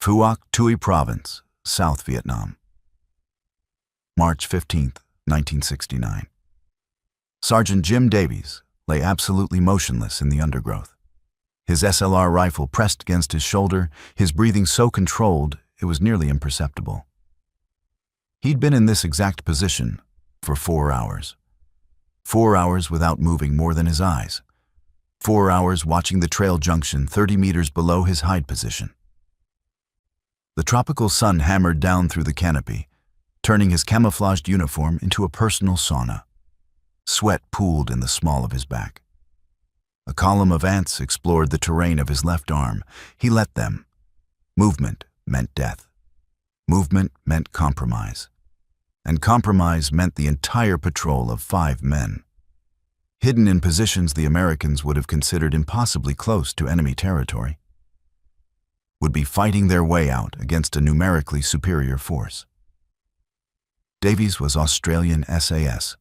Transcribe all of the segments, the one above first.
Phuoc Tuy Province, South Vietnam. March 15, 1969. Sergeant Jim Davies lay absolutely motionless in the undergrowth. His SLR rifle pressed against his shoulder, his breathing so controlled it was nearly imperceptible. He'd been in this exact position for 4 hours. 4 hours without moving more than his eyes. 4 hours watching the trail junction 30 meters below his hide position. The tropical sun hammered down through the canopy, turning his camouflaged uniform into a personal sauna. Sweat pooled in the small of his back. A column of ants explored the terrain of his left arm. He let them. Movement meant death. Movement meant compromise. And compromise meant the entire patrol of 5 men. Hidden in positions the Americans would have considered impossibly close to enemy territory, would be fighting their way out against a numerically superior force. Davies was Australian SAS,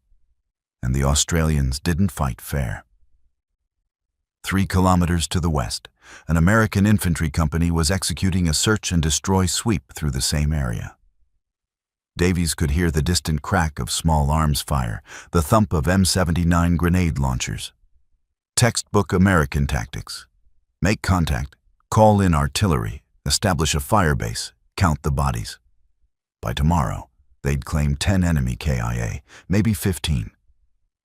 and the Australians didn't fight fair. 3 kilometers to the west, an American infantry company was executing a search and destroy sweep through the same area. Davies could hear the distant crack of small arms fire, the thump of M79 grenade launchers. Textbook American tactics. Make contact, call in artillery, establish a fire base, count the bodies. By tomorrow, they'd claim 10 enemy KIA, maybe 15.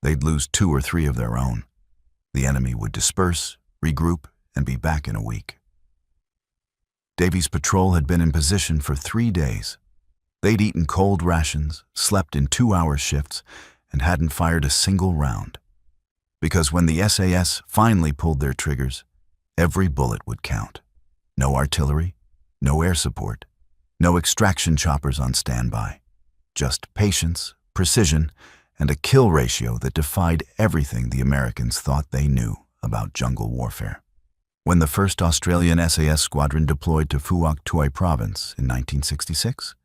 They'd lose 2 or 3 of their own. The enemy would disperse, regroup, and be back in a week. Davies' patrol had been in position for 3 days. They'd eaten cold rations, slept in 2-hour shifts, and hadn't fired a single round. Because when the SAS finally pulled their triggers, every bullet would count. No artillery, no air support, no extraction choppers on standby. Just patience, precision, and a kill ratio that defied everything the Americans thought they knew about jungle warfare. When the first Australian SAS squadron deployed to Phuoc Tuy Province in 1966,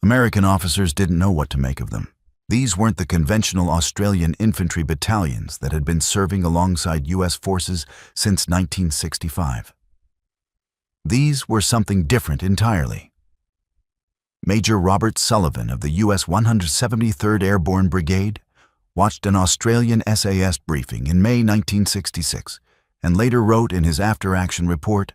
American officers didn't know what to make of them. These weren't the conventional Australian infantry battalions that had been serving alongside U.S. forces since 1965. These were something different entirely. Major Robert Sullivan of the U.S. 173rd Airborne Brigade watched an Australian SAS briefing in May 1966 and later wrote in his after-action report,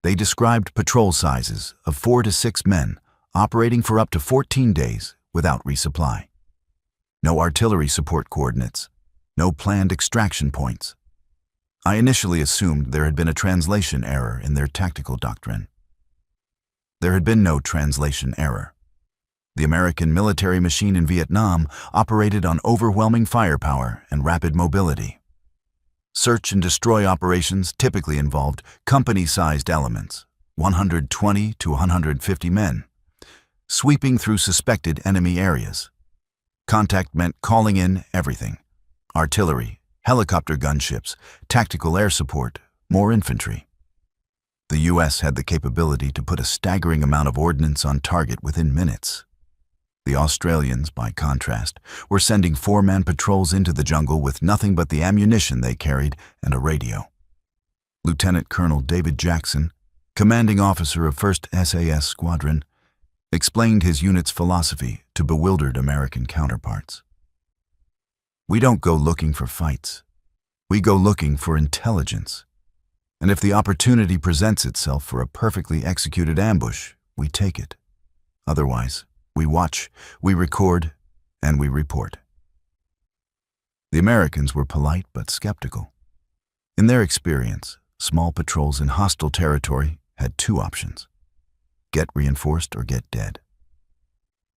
"They described patrol sizes of 4 to 6 men operating for up to 14 days without resupply. No artillery support coordinates, no planned extraction points. I initially assumed there had been a translation error in their tactical doctrine. There had been no translation error. The American military machine in Vietnam operated on overwhelming firepower and rapid mobility. Search and destroy operations typically involved company-sized elements, 120 to 150 men, sweeping through suspected enemy areas. Contact meant calling in everything: artillery, helicopter gunships, tactical air support, more infantry. The U.S. had the capability to put a staggering amount of ordnance on target within minutes. The Australians, by contrast, were sending 4-man patrols into the jungle with nothing but the ammunition they carried and a radio. Lieutenant Colonel David Jackson, commanding officer of 1st SAS Squadron, explained his unit's philosophy to bewildered American counterparts. "We don't go looking for fights. We go looking for intelligence. And if the opportunity presents itself for a perfectly executed ambush, we take it. Otherwise, we watch, we record, and we report." The Americans were polite but skeptical. In their experience, small patrols in hostile territory had 2 options: get reinforced or get dead.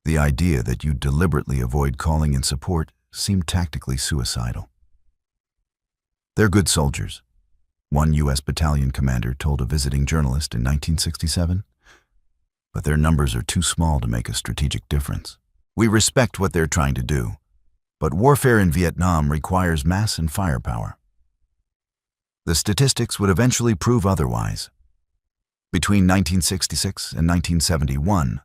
The idea that you deliberately avoid calling in support seemed tactically suicidal. "They're good soldiers," one U.S. battalion commander told a visiting journalist in 1967. "But their numbers are too small to make a strategic difference. We respect what they're trying to do, but warfare in Vietnam requires mass and firepower." The statistics would eventually prove otherwise. Between 1966 and 1971,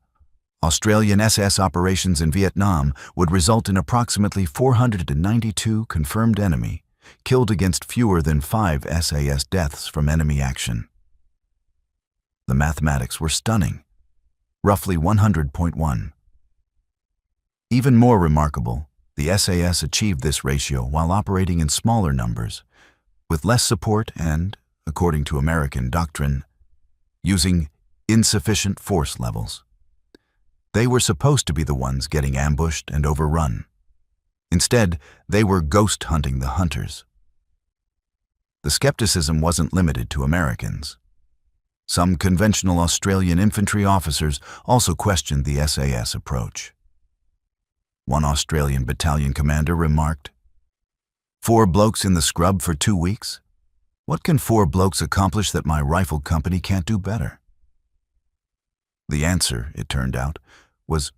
Australian SS operations in Vietnam would result in approximately 492 confirmed enemy killed against fewer than 5 SAS deaths from enemy action. The mathematics were stunning, roughly 100.1. Even more remarkable, the SAS achieved this ratio while operating in smaller numbers, with less support and, according to American doctrine, using insufficient force levels. They were supposed to be the ones getting ambushed and overrun. Instead, they were ghost hunting the hunters. The skepticism wasn't limited to Americans. Some conventional Australian infantry officers also questioned the SAS approach. One Australian battalion commander remarked, "4 blokes in the scrub for 2 weeks? What can 4 blokes accomplish that my rifle company can't do better?" The answer, it turned out, was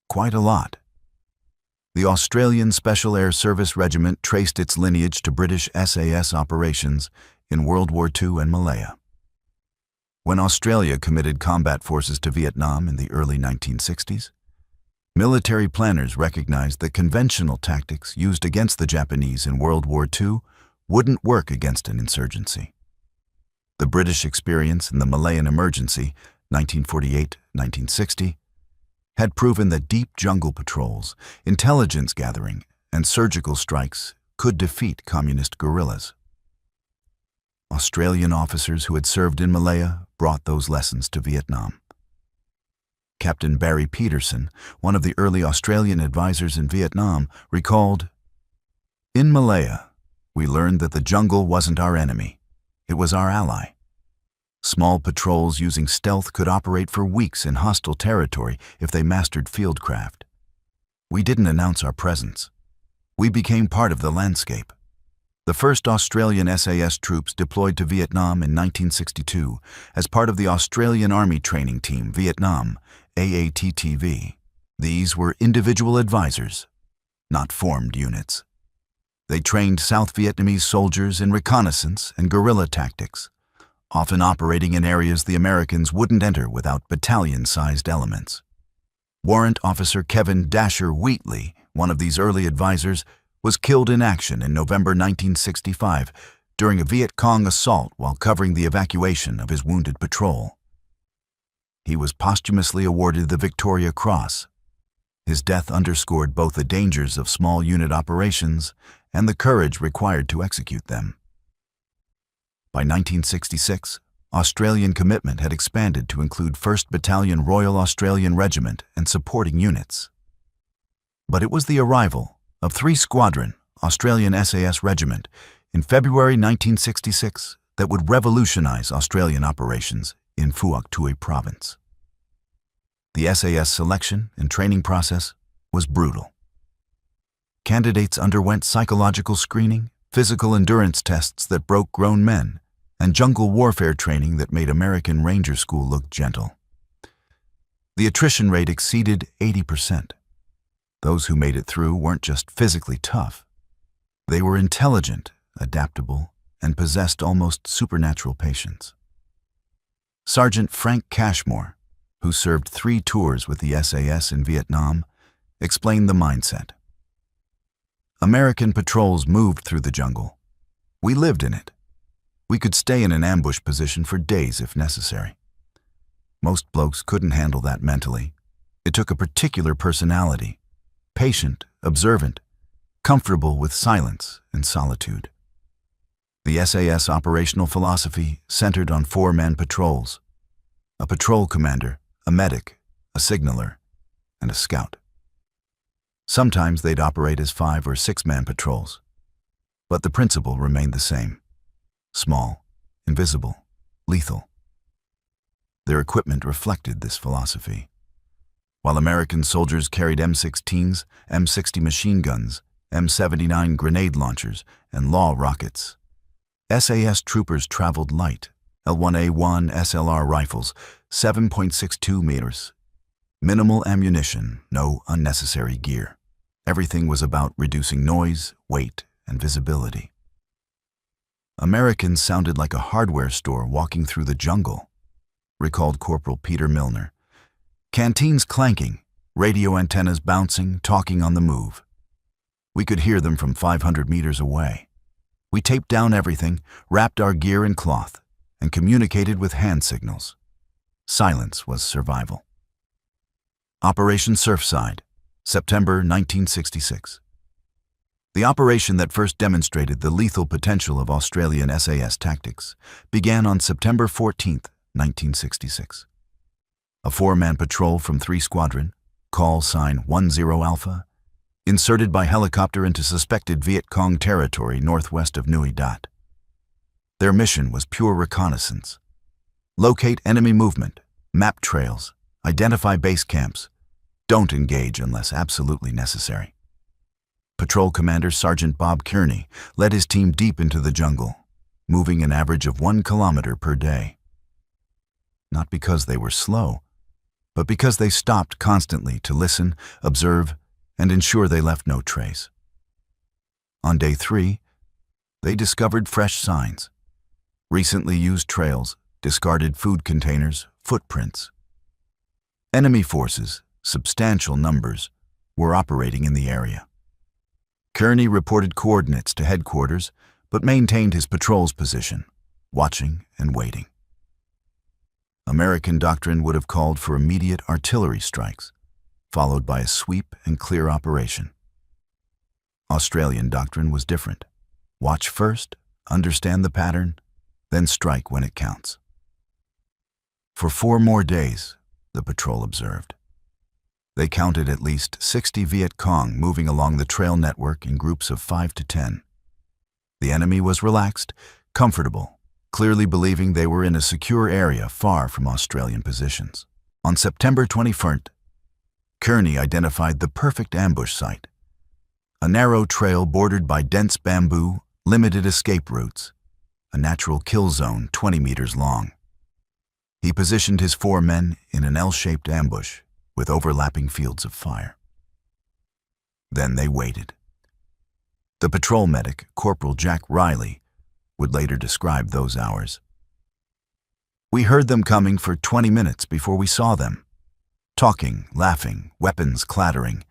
quite a lot. The Australian Special Air Service Regiment traced its lineage to British SAS operations in World War II and Malaya. When Australia committed combat forces to Vietnam in the early 1960s, military planners recognized that conventional tactics used against the Japanese in World War II wouldn't work against an insurgency. The British experience in the Malayan Emergency, 1948-1960, had proven that deep jungle patrols, intelligence gathering, and surgical strikes could defeat communist guerrillas. Australian officers who had served in Malaya brought those lessons to Vietnam. Captain Barry Peterson, one of the early Australian advisors in Vietnam, recalled, "In Malaya, we learned that the jungle wasn't our enemy, it was our ally. Small patrols using stealth could operate for weeks in hostile territory if they mastered fieldcraft. We didn't announce our presence. We became part of the landscape." The first Australian SAS troops deployed to Vietnam in 1962 as part of the Australian Army Training Team Vietnam, AATTV. These were individual advisors, not formed units. They trained South Vietnamese soldiers in reconnaissance and guerrilla tactics, often operating in areas the Americans wouldn't enter without battalion-sized elements. Warrant Officer Kevin Dasher Wheatley, one of these early advisors, was killed in action in November 1965 during a Viet Cong assault while covering the evacuation of his wounded patrol. He was posthumously awarded the Victoria Cross. His death underscored both the dangers of small unit operations and the courage required to execute them. By 1966, Australian commitment had expanded to include 1st Battalion Royal Australian Regiment and supporting units. But it was the arrival of 3 Squadron Australian SAS Regiment in February 1966 that would revolutionize Australian operations in Phuoc Tuy Province. The SAS selection and training process was brutal. Candidates underwent psychological screening, physical endurance tests that broke grown men, and jungle warfare training that made American Ranger School look gentle. The attrition rate exceeded 80%. Those who made it through weren't just physically tough. They were intelligent, adaptable, and possessed almost supernatural patience. Sergeant Frank Cashmore, who served 3 tours with the SAS in Vietnam, explained the mindset. "American patrols moved through the jungle. We lived in it. We could stay in an ambush position for days if necessary. Most blokes couldn't handle that mentally. It took a particular personality, patient, observant, comfortable with silence and solitude." The SAS operational philosophy centered on 4-man patrols: a patrol commander, a medic, a signaller, and a scout. Sometimes they'd operate as 5- or 6-man patrols, but the principle remained the same: small, invisible, lethal. Their equipment reflected this philosophy. While American soldiers carried M16s, M60 machine guns, M79 grenade launchers, and Law rockets, SAS troopers traveled light, L1A1 SLR rifles, 7.62 meters. Minimal ammunition, no unnecessary gear. Everything was about reducing noise, weight, and visibility. Americans sounded like a hardware store walking through the jungle, recalled Corporal Peter Milner. Canteens clanking, radio antennas bouncing, talking on the move. We could hear them from 500 meters away. We taped down everything, wrapped our gear in cloth, and communicated with hand signals. Silence was survival. Operation Surfside, September 1966. The operation that first demonstrated the lethal potential of Australian SAS tactics began on September 14, 1966. A four-man patrol from 3 Squadron, call sign 10 Alpha, inserted by helicopter into suspected Viet Cong territory northwest of Nui Dat. Their mission was pure reconnaissance. Locate enemy movement, map trails, identify base camps. Don't engage unless absolutely necessary. Patrol Commander Sergeant Bob Kearney led his team deep into the jungle, moving an average of 1 kilometer per day. Not because they were slow, but because they stopped constantly to listen, observe, and ensure they left no trace. On day 3, they discovered fresh signs. Recently used trails, discarded food containers, footprints. Enemy forces, substantial numbers, were operating in the area. Kearney reported coordinates to headquarters, but maintained his patrol's position, watching and waiting. American doctrine would have called for immediate artillery strikes, followed by a sweep and clear operation. Australian doctrine was different. Watch first, understand the pattern, then strike when it counts. For 4 more days, the patrol observed. They counted at least 60 Viet Cong moving along the trail network in groups of 5 to 10. The enemy was relaxed, comfortable, clearly believing they were in a secure area far from Australian positions. On September 21st, Kearney identified the perfect ambush site. A narrow trail bordered by dense bamboo, limited escape routes, a natural kill zone 20 meters long. He positioned his 4 men in an L-shaped ambush with overlapping fields of fire. Then they waited. The patrol medic, Corporal Jack Riley, would later describe those hours. We heard them coming for 20 minutes before we saw them. Talking, laughing, weapons clattering.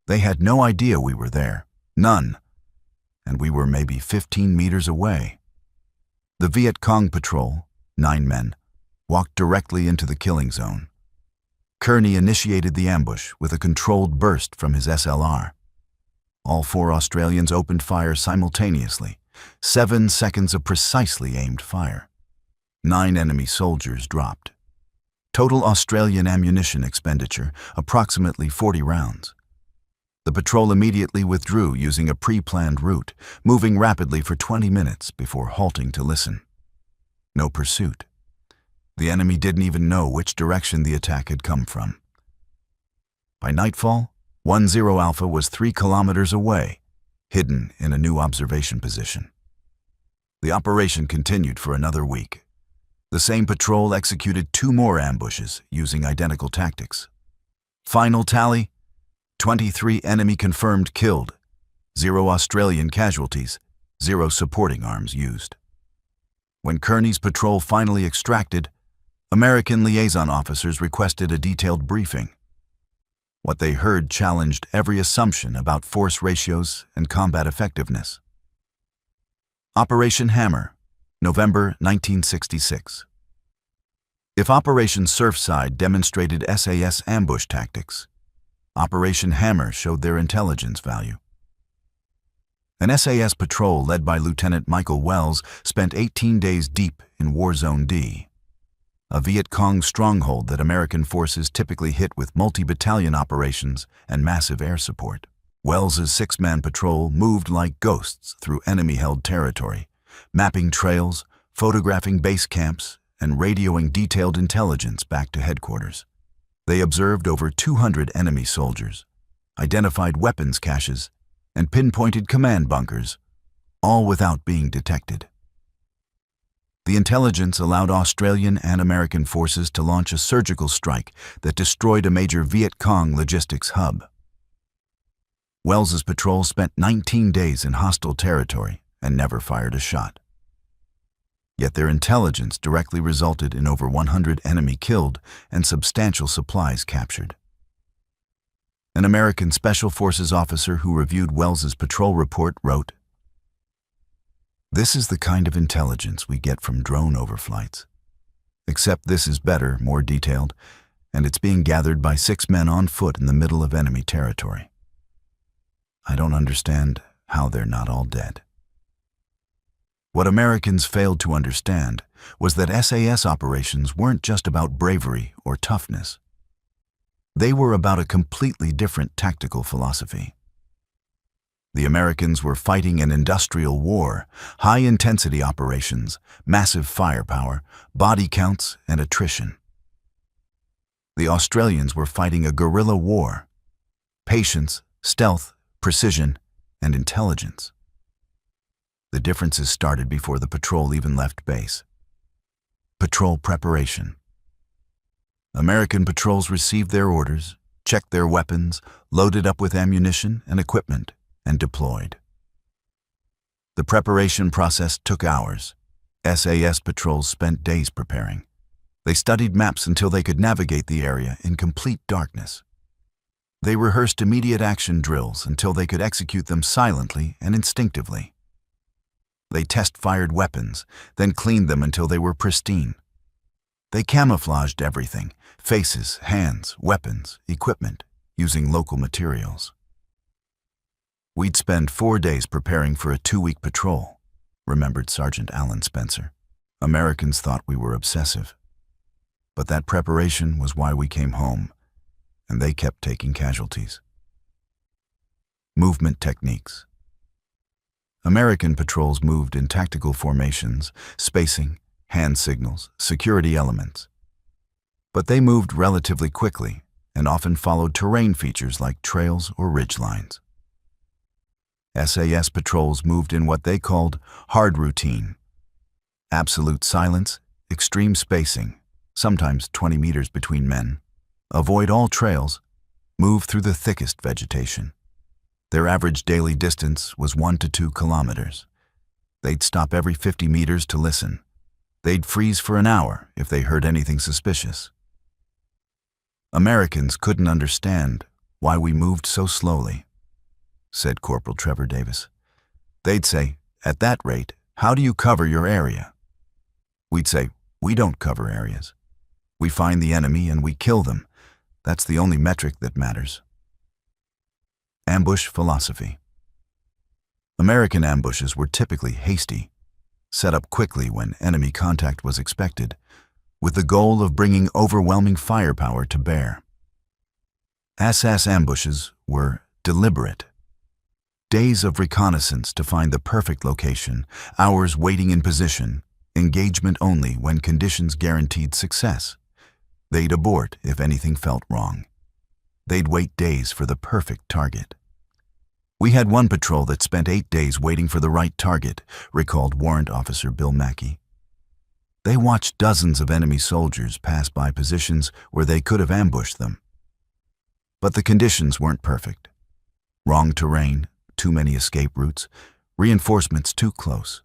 They had no idea we were there. None. And we were maybe 15 meters away. The Viet Cong patrol, 9 men, walked directly into the killing zone. Kearney initiated the ambush with a controlled burst from his SLR. All 4 Australians opened fire simultaneously, 7 seconds of precisely aimed fire. 9 enemy soldiers dropped. Total Australian ammunition expenditure, approximately 40 rounds. The patrol immediately withdrew using a pre-planned route, moving rapidly for 20 minutes before halting to listen. No pursuit. The enemy didn't even know which direction the attack had come from. By nightfall, 10 Alpha was 3 kilometers away, hidden in a new observation position. The operation continued for another week. The same patrol executed 2 more ambushes using identical tactics. Final tally, 23 enemy confirmed killed, 0 Australian casualties, 0 supporting arms used. When Kearney's patrol finally extracted, American liaison officers requested a detailed briefing. What they heard challenged every assumption about force ratios and combat effectiveness. Operation Hammer, November 1966. If Operation Surfside demonstrated SAS ambush tactics, Operation Hammer showed their intelligence value. An SAS patrol led by Lieutenant Michael Wells spent 18 days deep in War Zone D, a Viet Cong stronghold that American forces typically hit with multi-battalion operations and massive air support. Wells's 6-man patrol moved like ghosts through enemy-held territory, mapping trails, photographing base camps, and radioing detailed intelligence back to headquarters. They observed over 200 enemy soldiers, identified weapons caches, and pinpointed command bunkers, all without being detected. The intelligence allowed Australian and American forces to launch a surgical strike that destroyed a major Viet Cong logistics hub. Wells's patrol spent 19 days in hostile territory and never fired a shot. Yet their intelligence directly resulted in over 100 enemy killed and substantial supplies captured. An American Special Forces officer who reviewed Wells's patrol report wrote, "This is the kind of intelligence we get from drone overflights. except this is better, more detailed, and it's being gathered by 6 men on foot in the middle of enemy territory. I don't understand how they're not all dead. What Americans failed to understand was that SAS operations weren't just about bravery or toughness. They were about a completely different tactical philosophy. The Americans were fighting an industrial war, high-intensity operations, massive firepower, body counts, and attrition. The Australians were fighting a guerrilla war, patience, stealth, precision, and intelligence. The differences started before the patrol even left base. Patrol preparation. American patrols received their orders, checked their weapons, loaded up with ammunition and equipment, and deployed. The preparation process took hours. SAS patrols spent days preparing. They studied maps until they could navigate the area in complete darkness. They rehearsed immediate action drills until they could execute them silently and instinctively. They test-fired weapons, then cleaned them until they were pristine. They camouflaged everything: faces, hands, weapons, equipment, using local materials. We'd spend 4 days preparing for a 2-week patrol, remembered Sergeant Alan Spencer. Americans thought we were obsessive. But that preparation was why we came home, and they kept taking casualties. Movement techniques. American patrols moved in tactical formations, spacing, hand signals, security elements. But they moved relatively quickly and often followed terrain features like trails or ridge lines. SAS patrols moved in what they called hard routine. Absolute silence, extreme spacing, sometimes 20 meters between men. Avoid all trails, move through the thickest vegetation. Their average daily distance was 1 to 2 kilometers. They'd stop every 50 meters to listen. They'd freeze for an hour if they heard anything suspicious. Americans couldn't understand why we moved so slowly, said Corporal Trevor Davis. They'd say, "At that rate, how do you cover your area?" We'd say, "We don't cover areas. We find the enemy and we kill them. That's the only metric that matters." Ambush philosophy. American ambushes were typically hasty, set up quickly when enemy contact was expected, with the goal of bringing overwhelming firepower to bear. SAS ambushes were deliberate. Days of reconnaissance to find the perfect location, hours waiting in position, engagement only when conditions guaranteed success. They'd abort if anything felt wrong. They'd wait days for the perfect target. We had one patrol that spent 8 days waiting for the right target, recalled Warrant Officer Bill Mackey. They watched dozens of enemy soldiers pass by positions where they could have ambushed them. But the conditions weren't perfect. Wrong terrain, too many escape routes, reinforcements too close.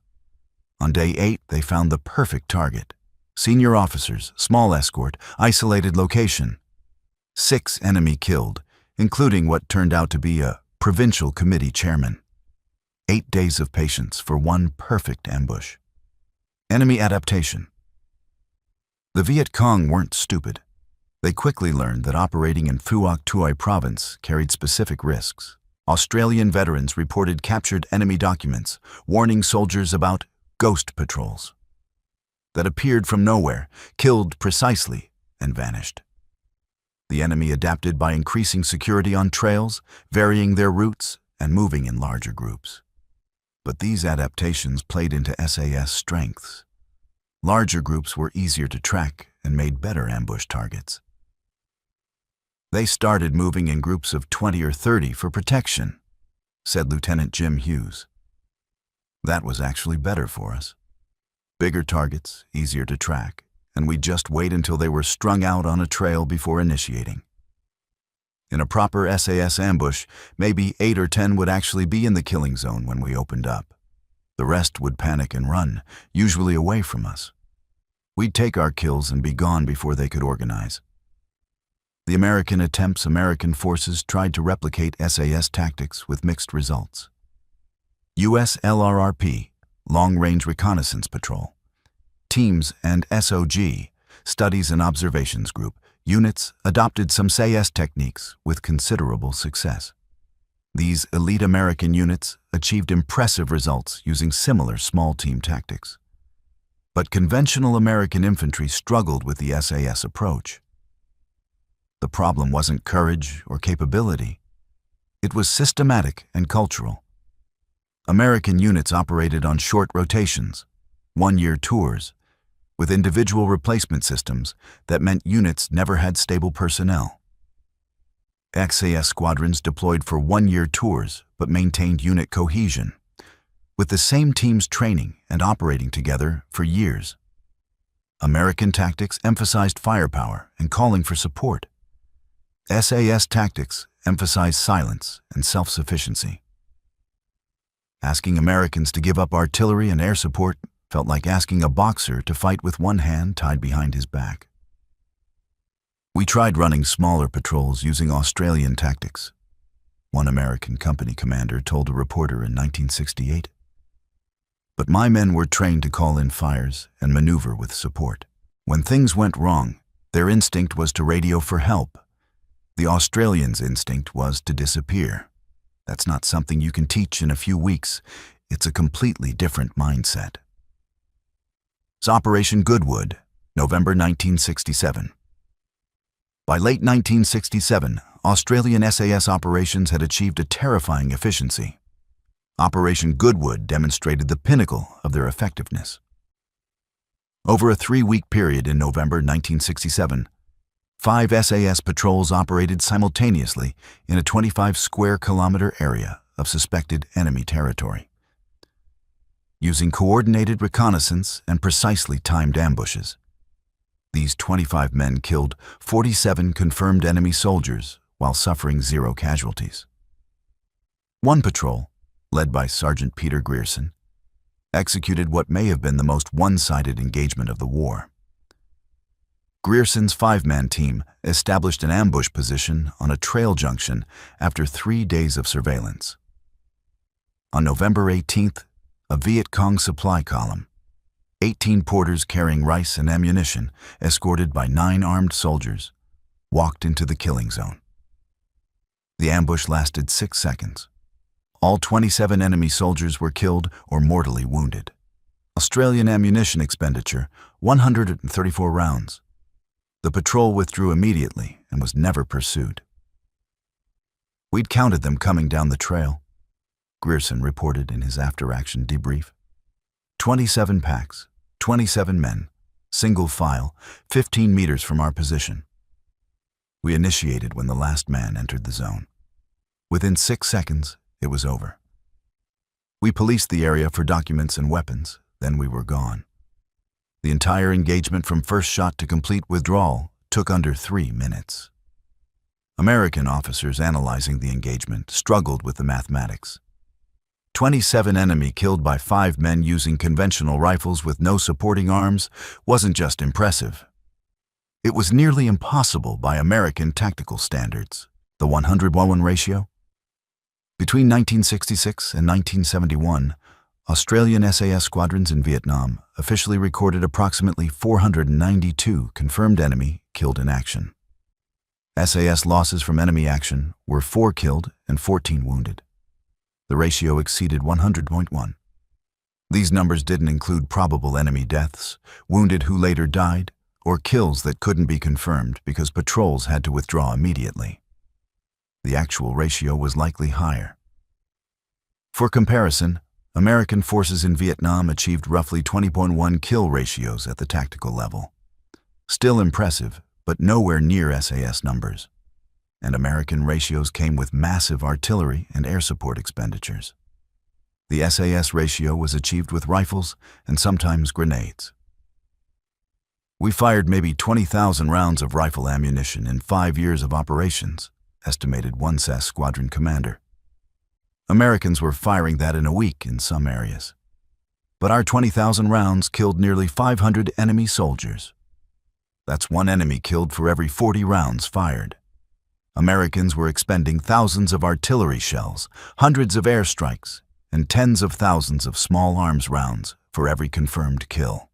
On day 8, they found the perfect target. Senior officers, small escort, isolated location. 6 enemy killed, including what turned out to be a provincial committee chairman. 8 days of patience for one perfect ambush. Enemy adaptation. The Viet Cong weren't stupid. They quickly learned that operating in Phuoc Tuy province carried specific risks. Australian veterans reported captured enemy documents, warning soldiers about ghost patrols that appeared from nowhere, killed precisely, and vanished. The enemy adapted by increasing security on trails, varying their routes, and moving in larger groups. But these adaptations played into SAS strengths. Larger groups were easier to track and made better ambush targets. They started moving in groups of 20 or 30 for protection, said Lieutenant Jim Hughes. That was actually better for us. Bigger targets, easier to track, and we'd just wait until they were strung out on a trail before initiating. In a proper SAS ambush, maybe 8 or 10 would actually be in the killing zone when we opened up. The rest would panic and run, usually away from us. We'd take our kills and be gone before they could organize. The American forces tried to replicate SAS tactics with mixed results. U.S. LRRP, Long Range Reconnaissance Patrol, teams and SOG, Studies and Observations Group, units adopted some SAS techniques with considerable success. These elite American units achieved impressive results using similar small team tactics. But conventional American infantry struggled with the SAS approach. The problem wasn't courage or capability. It was systematic and cultural. American units operated on short rotations, one-year tours, with individual replacement systems that meant units never had stable personnel. SAS squadrons deployed for one-year tours but maintained unit cohesion, with the same teams training and operating together for years. American tactics emphasized firepower and calling for support. SAS tactics emphasized silence and self-sufficiency. Asking Americans to give up artillery and air support felt like asking a boxer to fight with one hand tied behind his back. We tried running smaller patrols using Australian tactics, one American company commander told a reporter in 1968. But my men were trained to call in fires and maneuver with support. When things went wrong, their instinct was to radio for help. The Australians' instinct was to disappear. That's not something you can teach in a few weeks. It's a completely different mindset. Operation Goodwood, November 1967. By late 1967, Australian SAS operations had achieved a terrifying efficiency. Operation Goodwood demonstrated the pinnacle of their effectiveness. Over a 3-week period in November 1967, 5 SAS patrols operated simultaneously in a 25-square-kilometer area of suspected enemy territory. Using coordinated reconnaissance and precisely timed ambushes, these 25 men killed 47 confirmed enemy soldiers while suffering 0 casualties. One patrol, led by Sergeant Peter Grierson, executed what may have been the most one-sided engagement of the war. Grierson's 5-man team established an ambush position on a trail junction after 3 days of surveillance. On November 18th, a Viet Cong supply column, 18 porters carrying rice and ammunition, escorted by 9 armed soldiers, walked into the killing zone. The ambush lasted 6 seconds. All 27 enemy soldiers were killed or mortally wounded. Australian ammunition expenditure, 134 rounds. The patrol withdrew immediately and was never pursued. We'd counted them coming down the trail, Grierson reported in his after-action debrief. 27 packs, 27 men, single file, 15 meters from our position. We initiated when the last man entered the zone. Within 6 seconds, it was over. We policed the area for documents and weapons, then we were gone. The entire engagement from first shot to complete withdrawal took under 3 minutes. American officers analyzing the engagement struggled with the mathematics. 27 enemy killed by 5 men using conventional rifles with no supporting arms wasn't just impressive. It was nearly impossible by American tactical standards. The 100-1 ratio? Between 1966 and 1971, Australian SAS squadrons in Vietnam officially recorded approximately 492 confirmed enemy killed in action. SAS losses from enemy action were 4 killed and 14 wounded. The ratio exceeded 100.1. These numbers didn't include probable enemy deaths, wounded who later died, or kills that couldn't be confirmed because patrols had to withdraw immediately. The actual ratio was likely higher. For comparison, American forces in Vietnam achieved roughly 20.1 kill ratios at the tactical level. Still impressive, but nowhere near SAS numbers. And American ratios came with massive artillery and air support expenditures. The SAS ratio was achieved with rifles and sometimes grenades. We fired maybe 20,000 rounds of rifle ammunition in 5 years of operations, estimated one SAS squadron commander. Americans were firing that in a week in some areas. But our 20,000 rounds killed nearly 500 enemy soldiers. That's 1 enemy killed for every 40 rounds fired. Americans were expending thousands of artillery shells, hundreds of airstrikes, and tens of thousands of small arms rounds for every confirmed kill.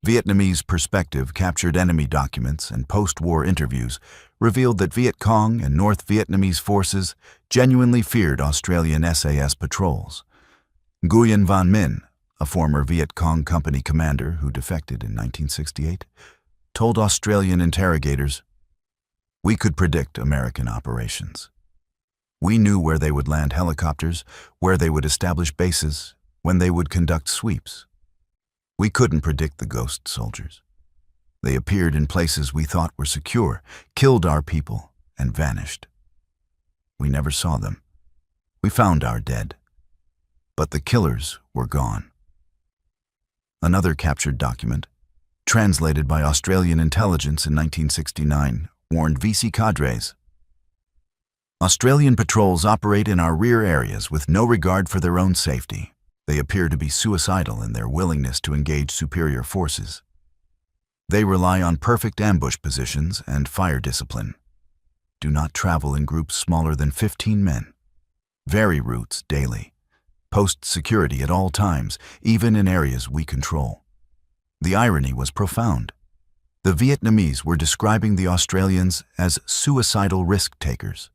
Vietnamese perspective captured enemy documents and post-war interviews revealed that Viet Cong and North Vietnamese forces genuinely feared Australian SAS patrols. Nguyen Van Minh, a former Viet Cong company commander who defected in 1968, told Australian interrogators, "We could predict American operations. We knew where they would land helicopters, where they would establish bases, when they would conduct sweeps. We couldn't predict the ghost soldiers. They appeared in places we thought were secure, killed our people, and vanished. We never saw them. We found our dead. But the killers were gone." Another captured document, translated by Australian intelligence in 1969, warned VC cadres, "Australian patrols operate in our rear areas with no regard for their own safety. They appear to be suicidal in their willingness to engage superior forces. They rely on perfect ambush positions and fire discipline. Do not travel in groups smaller than 15 men. Vary routes daily. Post security at all times, even in areas we control." The irony was profound. The Vietnamese were describing the Australians as suicidal risk-takers,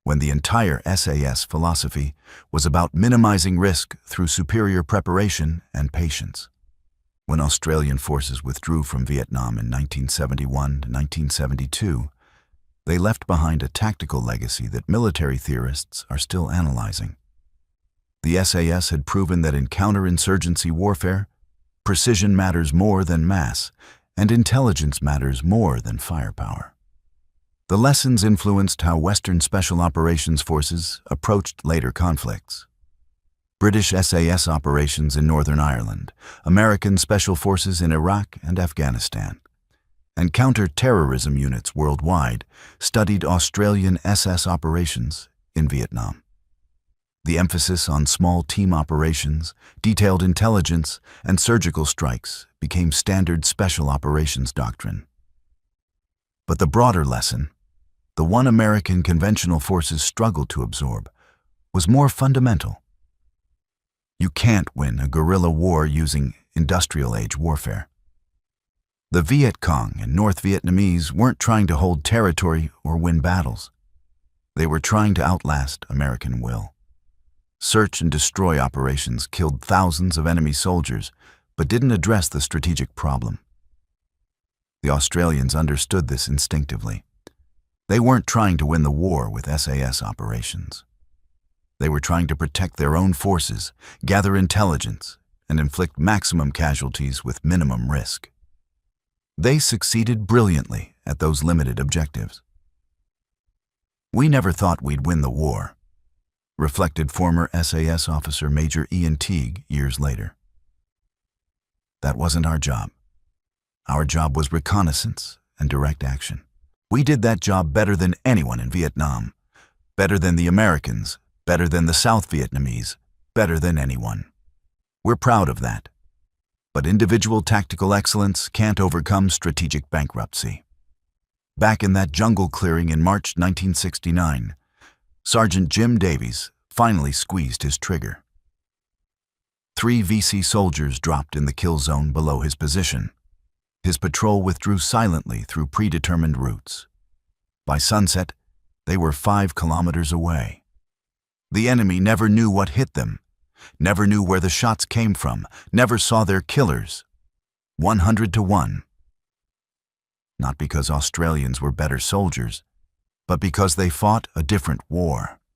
when the entire SAS philosophy was about minimizing risk through superior preparation and patience. When Australian forces withdrew from Vietnam in 1971 to 1972, they left behind a tactical legacy that military theorists are still analyzing. The SAS had proven that in counterinsurgency warfare, precision matters more than mass, and intelligence matters more than firepower. The lessons influenced how Western Special Operations Forces approached later conflicts. British SAS operations in Northern Ireland, American Special Forces in Iraq and Afghanistan, and counter-terrorism units worldwide studied Australian SS operations in Vietnam. The emphasis on small team operations, detailed intelligence, and surgical strikes became standard special operations doctrine. But the broader lesson, the one American conventional forces struggled to absorb, was more fundamental. You can't win a guerrilla war using industrial-age warfare. The Viet Cong and North Vietnamese weren't trying to hold territory or win battles. They were trying to outlast American will. Search and destroy operations killed thousands of enemy soldiers, but didn't address the strategic problem. The Australians understood this instinctively. They weren't trying to win the war with SAS operations. They were trying to protect their own forces, gather intelligence, and inflict maximum casualties with minimum risk. They succeeded brilliantly at those limited objectives. "We never thought we'd win the war," reflected former SAS officer Major Ian Teague years later. "That wasn't our job. Our job was reconnaissance and direct action. We did that job better than anyone in Vietnam, better than the Americans, better than the South Vietnamese, better than anyone. We're proud of that. But individual tactical excellence can't overcome strategic bankruptcy." Back in that jungle clearing in March 1969, Sergeant Jim Davies finally squeezed his trigger. 3 VC soldiers dropped in the kill zone below his position. His patrol withdrew silently through predetermined routes. By sunset, they were 5 kilometers away. The enemy never knew what hit them, never knew where the shots came from, never saw their killers. 100 to 1. Not because Australians were better soldiers, but because they fought a different war.